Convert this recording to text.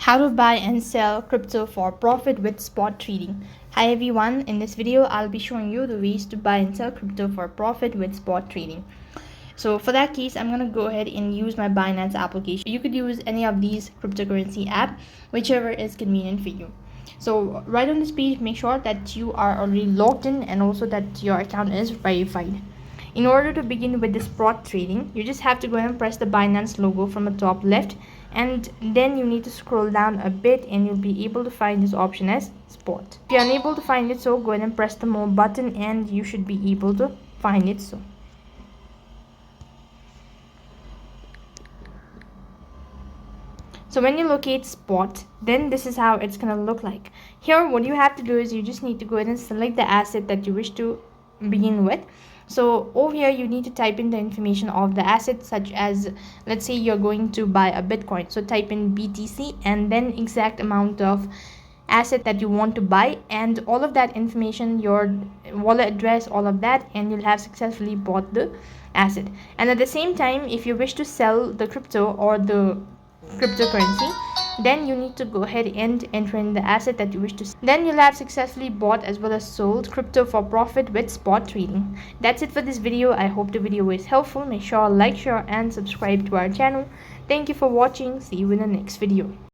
How to buy and sell crypto for profit with spot trading. Hi everyone, in this video I'll be showing you the ways to buy and sell crypto for profit with spot trading. So for that case, I'm going to go ahead and use my Binance application. You could use any of these cryptocurrency app, whichever is convenient for you. So right on this page, make sure that you are already logged in and also that your account is verified. In order to begin with the spot trading, you just have to go ahead and press the Binance logo from the top left, and then you need to scroll down a bit and you'll be able to find this option as spot. If you're unable to find it, so go ahead and press the more button and you should be able to find it. So when you locate spot, then this is how it's going to look like. Here what you have to do is you just need to go ahead and select the asset that you wish to begin with. So over here you need to type in the information of the asset, such as, let's say you're going to buy a Bitcoin, so type in BTC and then exact amount of asset that you want to buy and all of that information, your wallet address, all of that, and you'll have successfully bought the asset. And at the same time, if you wish to sell the crypto or the cryptocurrency, then you need to go ahead and enter in the asset that you wish to sell. Then you'll have successfully bought as well as sold crypto for profit with spot trading. That's it for this video. I hope the video was helpful. Make sure to like, share and subscribe to our channel. Thank you for watching. See you in the next video.